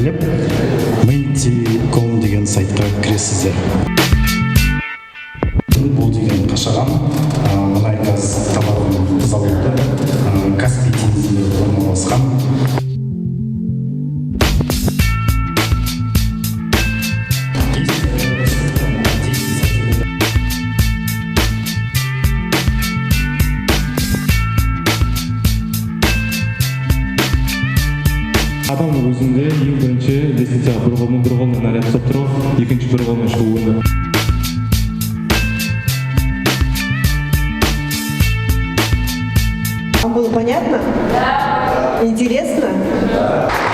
тілеп, main.com деген сайтқа кіресіздер. Бұл деген қашаған мұнай газ тауарлық зауыты Каспий теңізінде орналасқан. Адам өзінде ең бірінші лестницаға бір қолмен наряд ұстап тұру, екінші бір қолмен шығу ойында. Вам было понятно? Да. Интересно? Да.